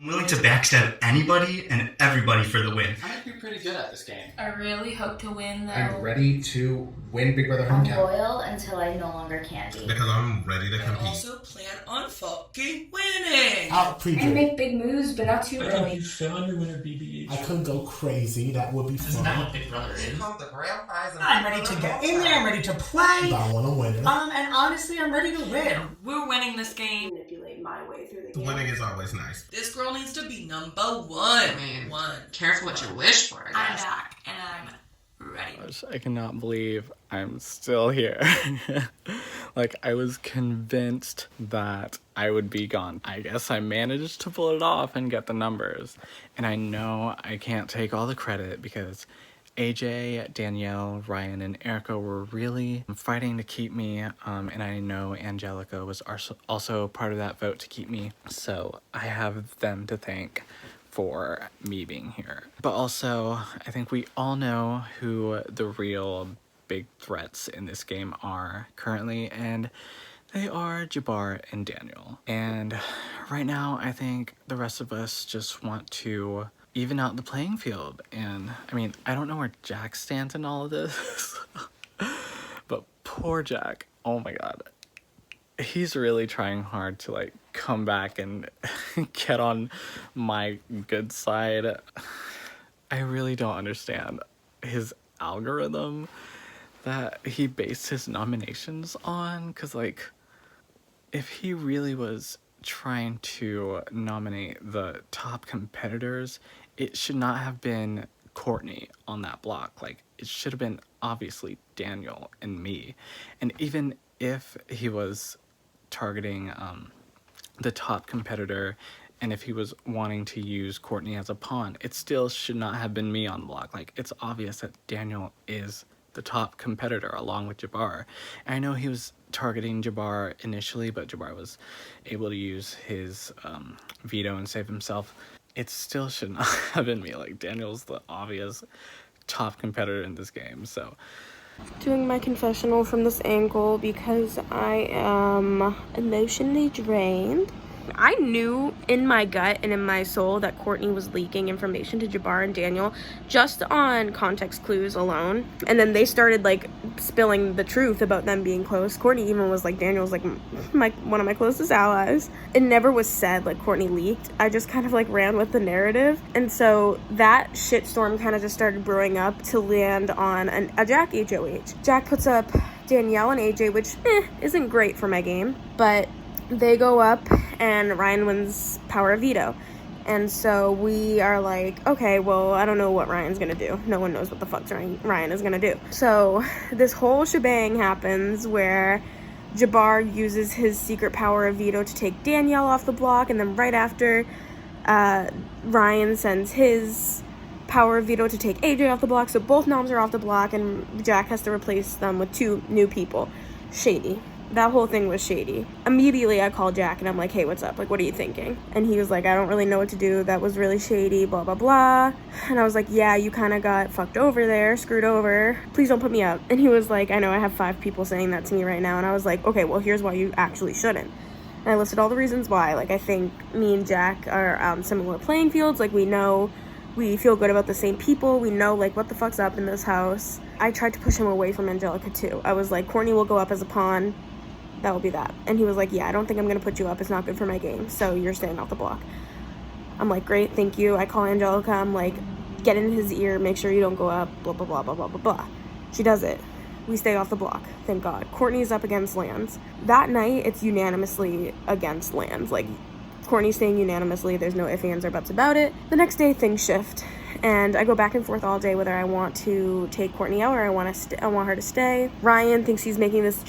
I'm willing to backstab anybody and everybody for the win. I might be pretty good at this game. I really hope to win, though. I'm ready to win Big Brother I'm Hometown. loyal until I no longer can be. Because I'm ready to I compete. also plan on fucking winning. Out And pre make big moves, but not too early. You found your winner, BBH. I could go crazy. That would be Isn't fun. that what Big Brother is? I'm ready to get in there, I'm ready to play. But I want to win it. And honestly, I'm ready to win. We're winning this game. Manipulate my way through the game. Winning is always nice. This girl needs to be number one. I mean, careful what you wish for, I I'm guess. back, and I'm ready. I cannot believe I'm still here. Like, I was convinced that I would be gone. I guess I managed to pull it off and get the numbers. And I know I can't take all the credit because AJ, Danielle, Ryan, and Erica were really fighting to keep me, and I know Angelica was also part of that vote to keep me, so I have them to thank for me being here. But also, I think we all know who the real big threats in this game are currently, and they are Jabbar and Daniel. And right now, I think the rest of us just want to even out the playing field. And I mean, I don't know where Jack stands in all of this, but poor Jack, oh my god, he's really trying hard to like come back and get on my good side. I really don't understand his algorithm that he based his nominations on, because like, if he really was trying to nominate the top competitors, it should not have been Courtney on that block. Like, it should have been obviously Daniel and me. And even if he was targeting the top competitor, and if he was wanting to use Courtney as a pawn, it still should not have been me on the block. Like, it's obvious that Daniel is the top competitor along with Jabbar. And I know he was targeting Jabbar initially, but Jabbar was able to use his veto and save himself. It still should not have been me. Like, Daniel's the obvious top competitor in this game, so. Doing my confessional from this angle because I am emotionally drained. I knew in my gut and in my soul that Courtney was leaking information to Jabbar and Daniel just on context clues alone. And then they started like spilling the truth about them being close. Courtney even was like, Daniel's like one of my closest allies. It never was said like Courtney leaked. I just kind of like ran with the narrative. And so that shitstorm kind of just started brewing up to land on a Jack HOH. Jack puts up Danielle and AJ, which isn't great for my game, but they go up and Ryan wins power of veto. And so we are like, okay, well, I don't know what Ryan's gonna do. No one knows what the fuck Ryan is gonna do. So this whole shebang happens where Jabbar uses his secret power of veto to take Danielle off the block, and then right after, Ryan sends his power of veto to take AJ off the block. So both noms are off the block, and Jack has to replace them with 2 new people. Shady. That whole thing was shady. Immediately I called Jack and I'm like, hey, what's up? Like, what are you thinking? And he was like, I don't really know what to do. That was really shady, blah, blah, blah. And I was like, yeah, you kind of got fucked over there, screwed over. Please don't put me up. And he was like, I know I have 5 people saying that to me right now. And I was like, okay, well, here's why you actually shouldn't. And I listed all the reasons why. Like, I think me and Jack are on similar playing fields. Like, we know we feel good about the same people. We know, like, what the fuck's up in this house. I tried to push him away from Angelica, too. I was like, Courtney will go up as a pawn. That will be that. And he was like, yeah, I don't think I'm going to put you up. It's not good for my game. So you're staying off the block. I'm like, great, thank you. I call Angelica. I'm like, get in his ear. Make sure you don't go up. Blah, blah, blah, blah, blah, blah, blah. She does it. We stay off the block. Thank God. Courtney's up against Lands. That night, it's unanimously against Lands. Like, Courtney's staying unanimously. There's no ifs, ands, or buts about it. The next day, things shift. And I go back and forth all day whether I want to take Courtney out or I want her to stay. Ryan thinks he's making this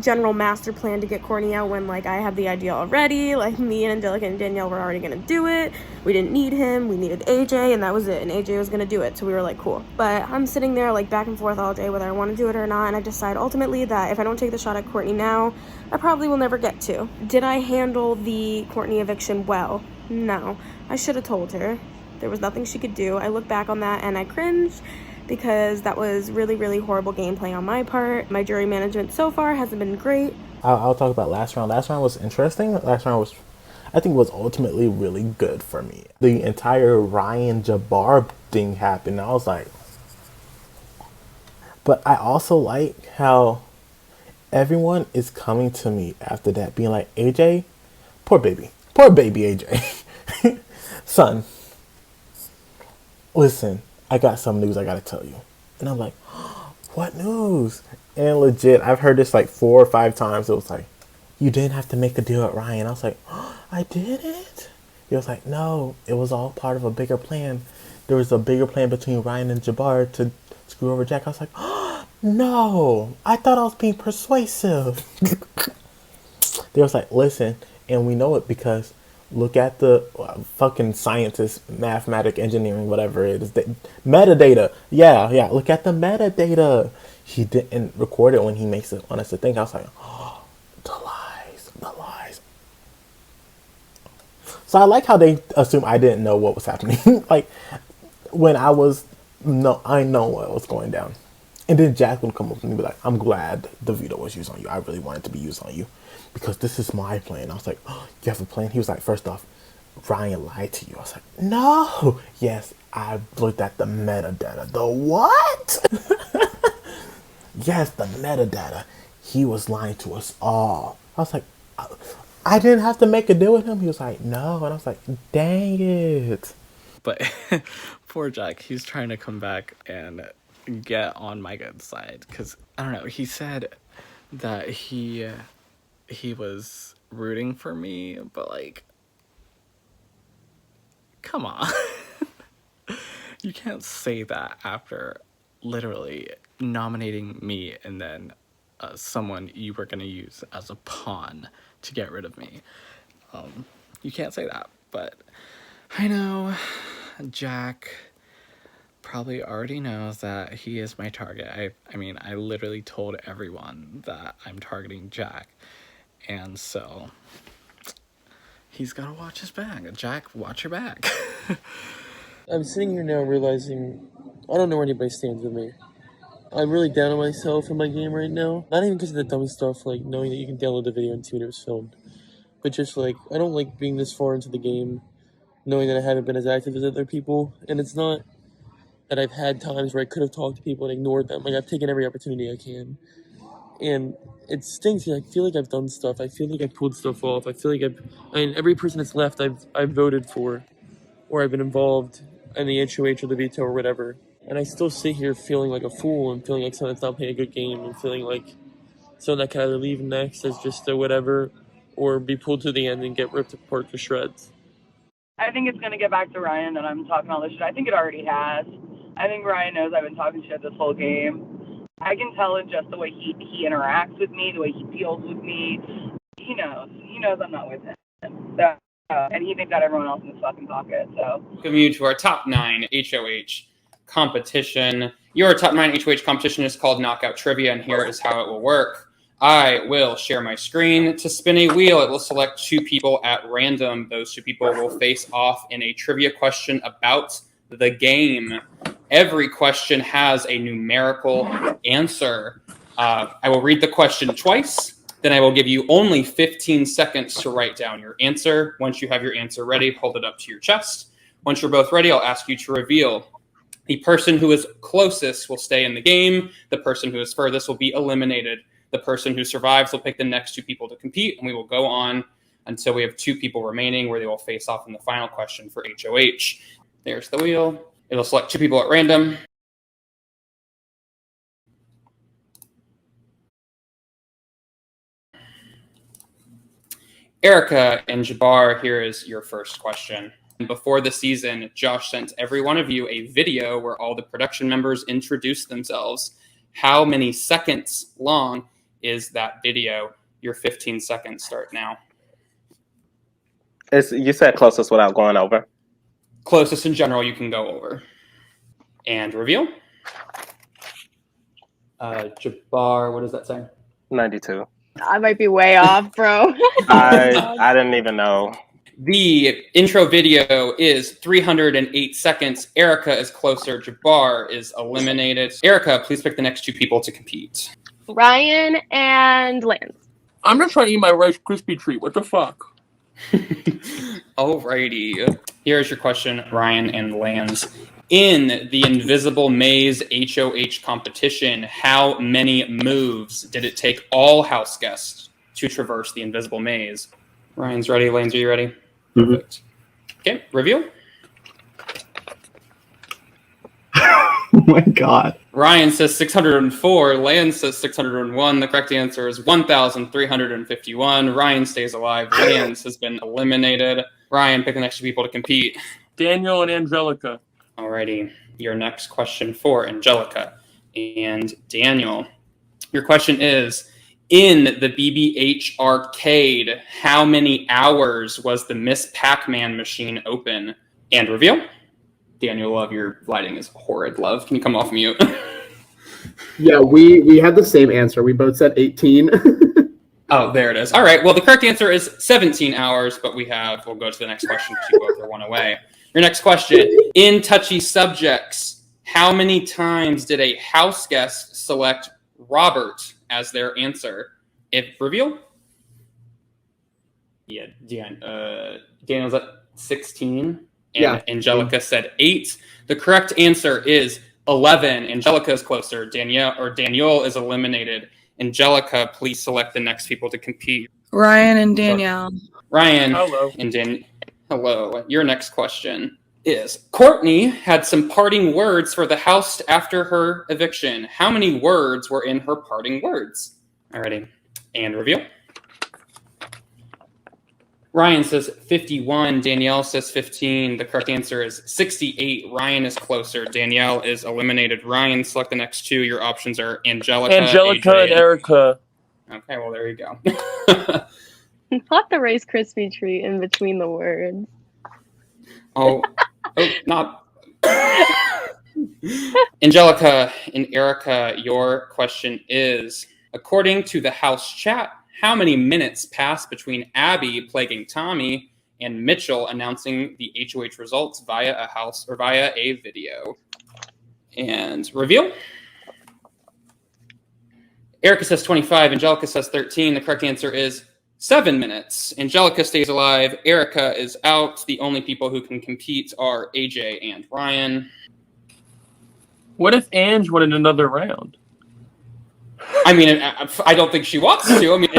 general master plan to get Courtney out when, like, I have the idea already. Like, me and Angelica and Danielle were already gonna do it. We didn't need him. We needed AJ, and that was it. And AJ was gonna do it, so we were like, cool. But I'm sitting there, like, back and forth all day whether I want to do it or not, and I decide ultimately that if I don't take the shot at Courtney now, I probably will never get to. Did I handle the Courtney eviction well? No. I should have told her. There was nothing she could do. I look back on that and I cringe, because that was really, really horrible gameplay on my part. My jury management so far hasn't been great. I'll talk about last round. Last round was interesting. I I think was ultimately really good for me. The entire Ryan Jabbar thing happened. I was like, but I also like how everyone is coming to me after that, being like, AJ, poor baby AJ. Son, listen, I got some news I gotta tell you. And I'm like, what news? And legit, I've heard this like 4 or 5 times. It was like, you didn't have to make a deal with Ryan. I was like, I didn't? He was like, no, it was all part of a bigger plan. There was a bigger plan between Ryan and Jabbar to screw over Jack. I was like, no, I thought I was being persuasive. They was like, listen, and we know it because look at the fucking scientist, mathematic, engineering, whatever it is. Metadata. Yeah. Look at the metadata. He didn't record it when he makes it on us to think. I was like, oh, the lies. So I like how they assume I didn't know what was happening. Like, when I know what was going down. And then Jack would come up and be like, I'm glad the veto was used on you. I really wanted to be used on you. Because this is my plan. I was like, oh, you have a plan? He was like, first off, Ryan lied to you. I was like, no. Yes, I looked at the metadata. The what? Yes, the metadata. He was lying to us all. I was like, I didn't have to make a deal with him. He was like, no. And I was like, dang it. But poor Jack, he's trying to come back and get on my good side. Because, I don't know, he said that he was rooting for me, but like, come on. You can't say that after literally nominating me and then someone you were going to use as a pawn to get rid of me. You can't say that, but I know Jack probably already knows that he is my target. I mean, I literally told everyone that I'm targeting Jack. And so he's got to watch his back. Jack, watch your back. I'm sitting here now realizing I don't know where anybody stands with me. I'm really down on myself in my game right now. Not even because of the dumb stuff, like knowing that you can download the video and see when it was filmed. But just like, I don't like being this far into the game, knowing that I haven't been as active as other people. And it's not that I've had times where I could have talked to people and ignored them. Like, I've taken every opportunity I can. And it stinks. I feel like I've done stuff. I feel like I've pulled stuff off. I feel like every person that's left I've voted for, or I've been involved in the HOH or the veto or whatever. And I still sit here feeling like a fool and feeling like someone that's not playing a good game and feeling like someone that can either leave next as just a whatever or be pulled to the end and get ripped apart to shreds. I think it's going to get back to Ryan that I'm talking all this shit. I think it already has. I think Ryan knows I've been talking shit this whole game. I can tell it just the way he interacts with me, the way he deals with me. He knows. He knows I'm not with him. So, and he thinks that everyone else in his fucking pocket. So, welcome you to our top 9 HOH competition. Your top 9 HOH competition is called Knockout Trivia, and here is how it will work. I will share my screen. To spin a wheel, it will select 2 people at random. Those 2 people will face off in a trivia question about the game. Every question has a numerical answer. I will read the question twice. Then I will give you only 15 seconds to write down your answer. Once you have your answer ready, hold it up to your chest. Once you're both ready, I'll ask you to reveal. The person who is closest will stay in the game. The person who is furthest will be eliminated. The person who survives will pick the next 2 people to compete, and we will go on until we have 2 people remaining where they will face off in the final question for HOH. There's the wheel. It'll select 2 people at random. Erica and Jabbar, here is your first question. Before the season, Josh sent every one of you a video where all the production members introduced themselves. How many seconds long is that video? Your 15 seconds start now. You said closest without going over. Closest in general you can go over. And reveal. Jabbar, what does that say? 92. I might be way off, bro. I didn't even know. The intro video is 308 seconds. Erica is closer. Jabbar is eliminated. Erica, please pick the next 2 people to compete. Ryan and Lance. I'm just trying to eat my Rice Krispie treat. What the fuck? Alrighty. Here's your question, Ryan and Lance. In the Invisible Maze HOH competition, how many moves did it take all house guests to traverse the Invisible Maze? Ryan's ready. Lance, are you ready? Perfect. Okay, reveal. Oh my god. Ryan says 604. Lance says 601. The correct answer is 1,351. Ryan stays alive. Lance has been eliminated. Ryan, pick the next two people to compete. Daniel and Angelica. Alrighty. Your next question for Angelica and Daniel. Your question is, in the BBH arcade, how many hours was the Miss Pac-Man machine open? And reveal. Daniel, love, your lighting is horrid, love. Can you come off mute? Yeah, we had the same answer. We both said 18. Oh, there it is. All right. Well, the correct answer is 17 hours, but we'll go to the next question because you both are one away. Your next question. In touchy subjects, how many times did a house guest select Robert as their answer? If reveal? Yeah, Daniel's at 16. And yeah. Angelica said 8. The correct answer is 11. Angelica is closer. Danielle is eliminated. Angelica, please select the next people to compete. Ryan and Danielle. Ryan Hello. and hello. Your next question is, Courtney had some parting words for the house after her eviction. How many words were in her parting words? Alrighty. And reveal. Ryan says 51. Danielle says 15. The correct answer is 68. Ryan is closer. Danielle is eliminated. Ryan, select the next two. Your options are Angelica AJ, and Erica. Okay, well, there you go. Not the Rice Krispie treat in between the words. Not. Angelica and Erica, your question is, according to the house chat, how many minutes passed between Abby plaguing Tommy and Mitchell announcing the HOH results via a video? And reveal. Erica says 25. Angelica says 13. The correct answer is 7 minutes. Angelica stays alive. Erica is out. The only people who can compete are AJ and Ryan. What if Ange wanted another round? I mean, I don't think she wants to. I mean,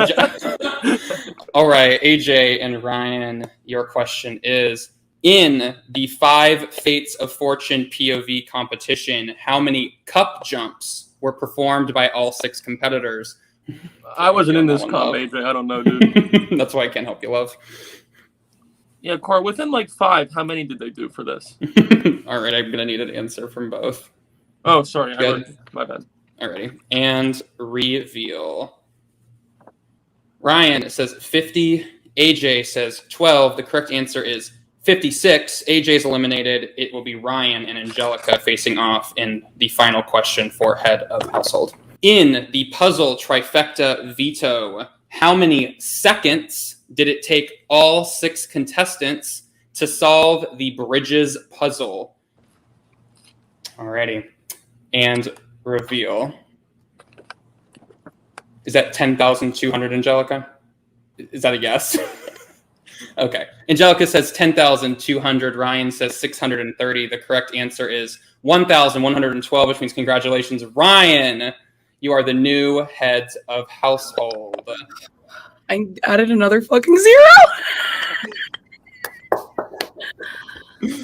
all right, AJ and Ryan, your question is, in the 5 Fates of Fortune POV competition, how many cup jumps were performed by all 6 competitors? I wasn't in this comp, AJ. I don't know, dude. That's why I can't help you, love. Yeah, Car, within like 5, how many did they do for this? All right, I'm going to need an answer from both. Oh, sorry. My bad. Alrighty. And reveal. Ryan says 50. AJ says 12. The correct answer is 56. AJ's eliminated. It will be Ryan and Angelica facing off in the final question for head of household. In the puzzle trifecta veto, how many seconds did it take all 6 contestants to solve the bridges puzzle? Alrighty. And reveal. Is that 10,200, Angelica? Is that a guess? Okay. Angelica says 10,200. Ryan says 630. The correct answer is 1,112, which means congratulations, Ryan. You are the new head of household. I added another fucking 0.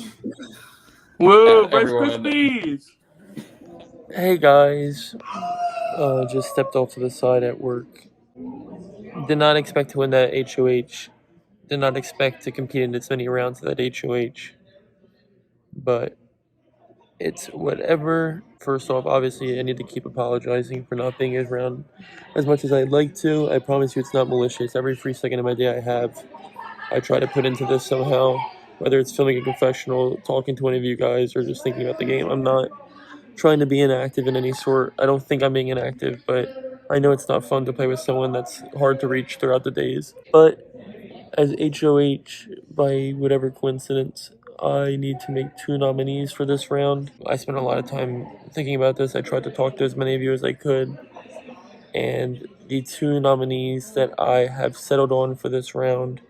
Whoa, Rice Krispies! Hey guys, just stepped off to the side at work. Did not expect to win that HOH. Did not expect to compete in as many rounds of that HOH. But it's whatever. First off, obviously, I need to keep apologizing for not being around as much as I'd like to. I promise you it's not malicious. Every free second of my day I try to put into this somehow. Whether it's filming a confessional, talking to one of you guys, or just thinking about the game. I'm not trying to be inactive in any sort. I don't think I'm being inactive, but I know it's not fun to play with someone that's hard to reach throughout the days. But as HOH, by whatever coincidence, I need to make 2 nominees for this round. I spent a lot of time thinking about this. I tried to talk to as many of you as I could. And the 2 nominees that I have settled on for this round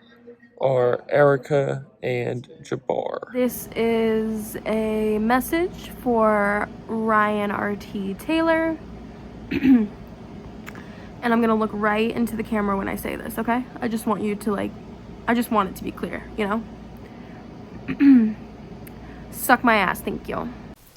are Erica and Jabbar. This is a message for Ryan RT Taylor. And I'm gonna look right into the camera when I say this, okay? I just want you to I just want it to be clear, you know? Suck my ass, thank you.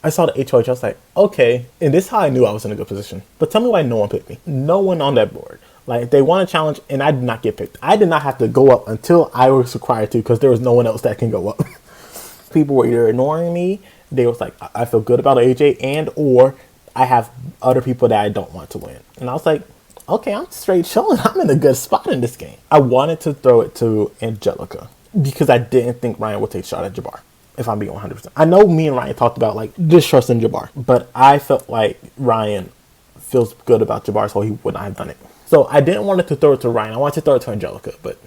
I saw the HOH, I was like, okay. And this is how I knew I was in a good position. But tell me why no one picked me. No one on that board. Like, they won a challenge, and I did not get picked. I did not have to go up until I was required to, because there was no one else that can go up. People were either ignoring me, they was like, I feel good about AJ, and or I have other people that I don't want to win. And I was like, okay, I'm straight chilling. I'm in a good spot in this game. I wanted to throw it to Angelica, because I didn't think Ryan would take a shot at Jabbar, if I'm being 100%. I know me and Ryan talked about, like, distrusting Jabbar, but I felt like Ryan feels good about Jabbar, so he would not have done it. So I didn't want to throw it to Ryan. I wanted to throw it to Angelica, but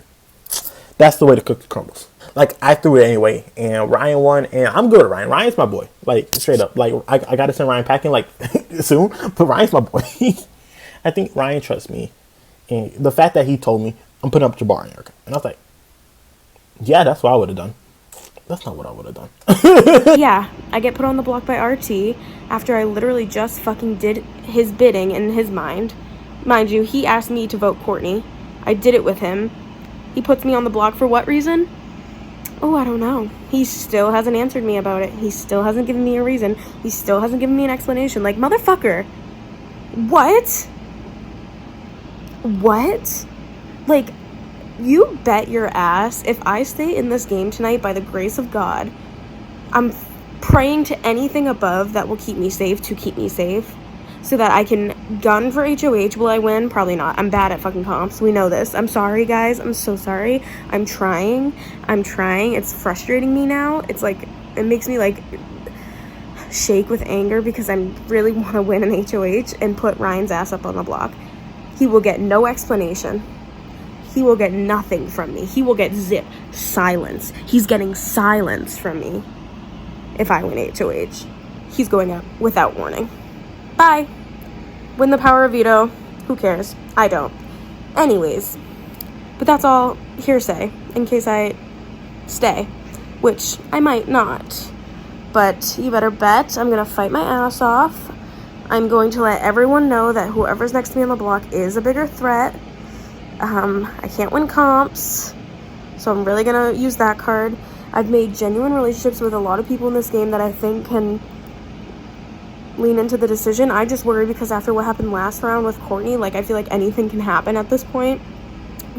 that's the way the cookie crumbles. Like, I threw it anyway, and Ryan won, and I'm good with Ryan. Ryan's my boy. Like, straight up. Like, I got to send Ryan packing, like, soon, but Ryan's my boy. I think Ryan trusts me, and the fact that he told me, I'm putting up Jabbar and Erica. And I was like, yeah, that's what I would have done. That's not what I would have done. Yeah, I get put on the block by RT after I literally just fucking did his bidding in his mind. Mind you, he asked me to vote Courtney. I did it with him. He puts me on the block for what reason? Oh, I don't know. He still hasn't answered me about it. He still hasn't given me a reason. He still hasn't given me an explanation. Like, motherfucker. What? What? Like, you bet your ass if I stay in this game tonight by the grace of God, I'm praying to anything above that will keep me safe to keep me safe so that I can gun for HOH. Will I win? Probably not. I'm bad at fucking comps. We know this. I'm sorry, guys. I'm so sorry. I'm trying. It's frustrating me now. It's like, it makes me like shake with anger because I really want to win an HOH and put Ryan's ass up on the block. He will get no explanation. He will get nothing from me. He will get silence. He's getting silence from me if I win HOH. He's going up without warning. Bye. Win the power of veto. Who cares? I don't. Anyways, but that's all hearsay in case I stay, which I might not. But you better bet I'm going to fight my ass off. I'm going to let everyone know that whoever's next to me on the block is a bigger threat. I can't win comps, so I'm really gonna use that card. I've made genuine relationships with a lot of people in this game that I think can lean into the decision. I just worry because after what happened last round with Courtney, like, I feel like anything can happen at this point.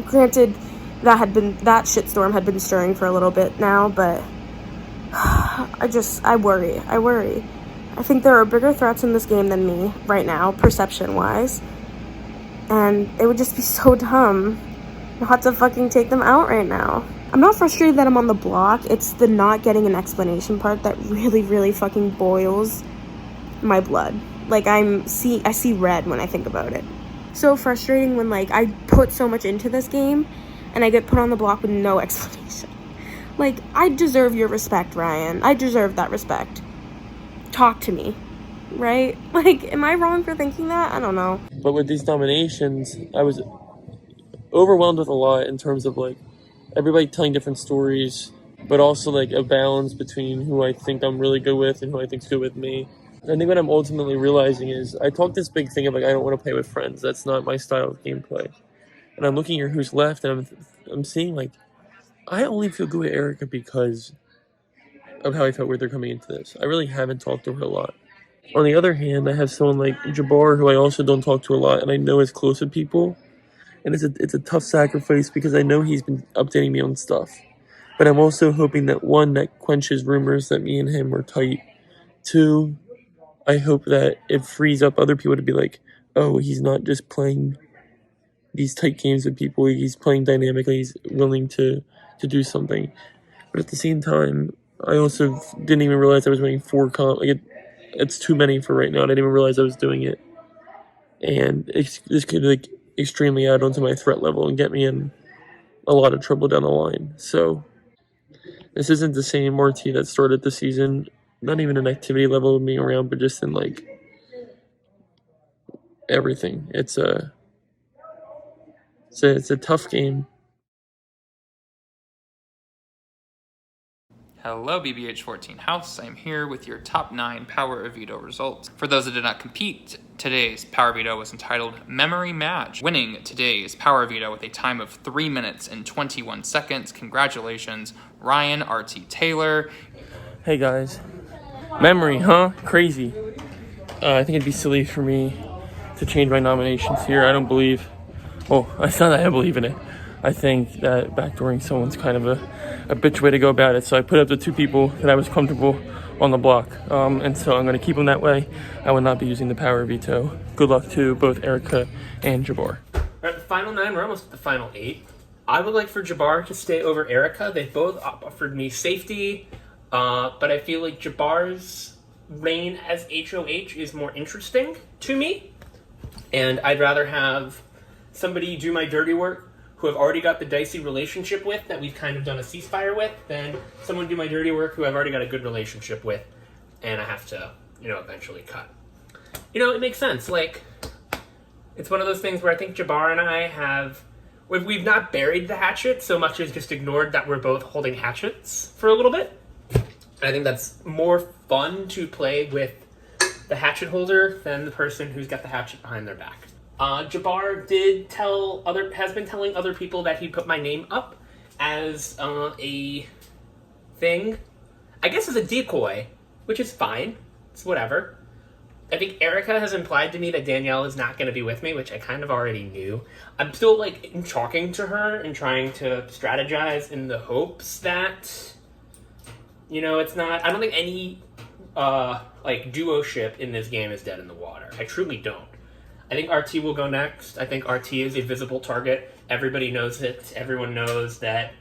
Granted, that shitstorm had been stirring for a little bit now, but I worry. I think there are bigger threats in this game than me right now, perception-wise. And it would just be so dumb not to fucking take them out right now. I'm not frustrated that I'm on the block. It's the not getting an explanation part that really, really fucking boils my blood. Like, I see red when I think about it. So frustrating when, like, I put so much into this game and I get put on the block with no explanation. Like, I deserve your respect, Ryan. I deserve that respect. Talk to me. Right? Like, am I wrong for thinking that? I don't know. But with these nominations, I was overwhelmed with a lot in terms of, like, everybody telling different stories, but also, like, a balance between who I think I'm really good with and who I think's good with me. I think what I'm ultimately realizing is I talked this big thing of, like, I don't want to play with friends. That's not my style of gameplay. And I'm looking at who's left, and I'm seeing, like, I only feel good with Erica because of how I felt with her coming into this. I really haven't talked to her a lot. On the other hand, I have someone like Jabbar, who I also don't talk to a lot, and I know is close with people. And it's a tough sacrifice because I know he's been updating me on stuff. But I'm also hoping that, one, that quenches rumors that me and him are tight. Two, I hope that it frees up other people to be like, oh, he's not just playing these tight games with people. He's playing dynamically. He's willing to do something. But at the same time, I also didn't even realize I was winning 4 comp. Like, it's too many for right now. I didn't even realize I was doing it. And this could, like, extremely add onto my threat level and get me in a lot of trouble down the line. So this isn't the same RT that started the season. Not even an activity level of being around, but just in, like, everything. It's a tough game. Hello, BBH 14 House. I'm here with your top 9 Power of Veto results. For those that did not compete, today's Power Veto was entitled Memory Match. Winning today's Power Veto with a time of 3 minutes and 21 seconds. Congratulations, Ryan R.T. Taylor. Hey guys. Memory, huh? Crazy. I think it'd be silly for me to change my nominations here. I don't believe... Well, it's not that I believe in it. I think that backdooring someone's kind of a bitch way to go about it. So I put up the 2 people that I was comfortable on the block. And so I'm going to keep them that way. I will not be using the power veto. Good luck to both Erica and Jabbar. We're at the final 9. We're almost at the final 8. I would like for Jabbar to stay over Erica. They both offered me safety. But I feel like Jabbar's reign as HOH is more interesting to me. And I'd rather have somebody do my dirty work who I've already got the dicey relationship with, that we've kind of done a ceasefire with, than someone do my dirty work who I've already got a good relationship with, and I have to, eventually cut. It makes sense. Like, it's one of those things where I think Jabbar and I we've not buried the hatchet so much as just ignored that we're both holding hatchets for a little bit. And I think that's more fun to play with the hatchet holder than the person who's got the hatchet behind their back. Jabbar has been telling other people that he put my name up as a thing, I guess as a decoy, which is fine. It's whatever. I think Erica has implied to me that Danielle is not going to be with me, which I kind of already knew. I'm still talking to her and trying to strategize in the hopes that, it's not. I don't think any duo-ship in this game is dead in the water. I truly don't. I think RT will go next. I think RT is a visible target. Everybody knows it. Everyone knows that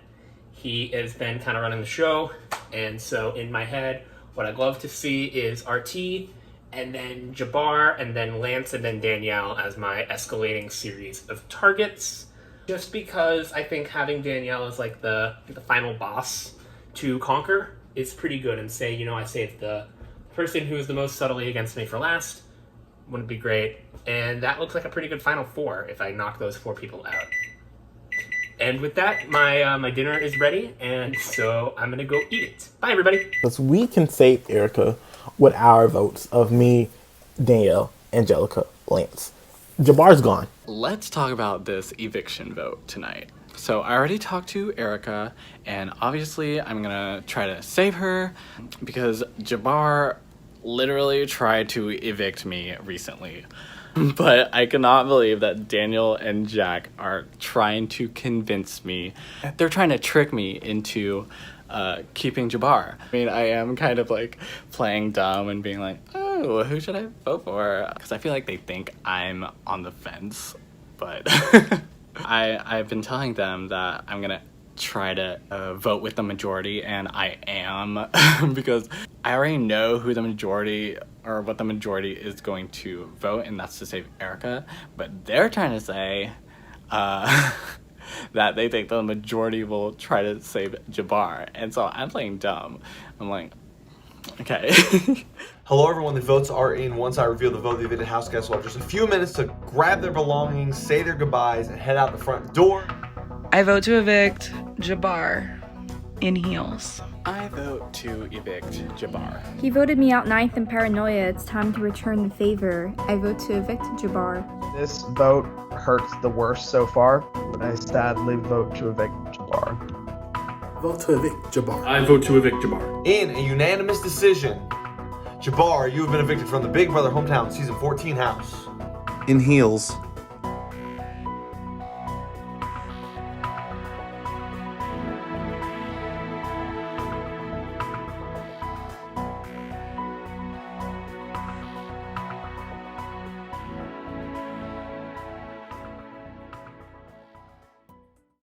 he has been kind of running the show. And so in my head, what I'd love to see is RT, and then Jabbar, and then Lance, and then Danielle as my escalating series of targets. Just because I think having Danielle as the final boss to conquer is pretty good, and say, I saved the person who is the most subtly against me for last. Wouldn't be great. And that looks like a pretty good final 4 if I knock those 4 people out. And with that, my dinner is ready, and so I'm gonna go eat it. Bye, everybody. Because we can save Erica with our votes of me, Danielle, Angelica, Lance. Jabbar's gone. Let's talk about this eviction vote tonight. So I already talked to Erica, and obviously I'm gonna try to save her because Jabbar literally tried to evict me recently. But I cannot believe that Daniel and Jack are trying to convince me. They're trying to trick me into keeping Jabbar. I mean, I am kind of playing dumb and being like, oh, who should I vote for? Because I feel like they think I'm on the fence. But I've been telling them that I'm gonna try to vote with the majority, and I am because I already know who the majority or what the majority is going to vote, and that's to save Erica. But they're trying to say that they think the majority will try to save Jabbar, and so I'm playing dumb. I'm like, okay. Hello everyone, the votes are in. Once I reveal the vote, the evicted house guests will have just a few minutes to grab their belongings, say their goodbyes, and head out the front door. I vote to evict Jabbar in heels. I vote to evict Jabbar. He voted me out 9th in paranoia. It's time to return the favor. I vote to evict Jabbar. This vote hurts the worst so far, but I sadly vote to evict Jabbar. Vote to evict Jabbar. I vote to evict Jabbar. In a unanimous decision, Jabbar, you have been evicted from the Big Brother Hometown Season 14 house. In heels.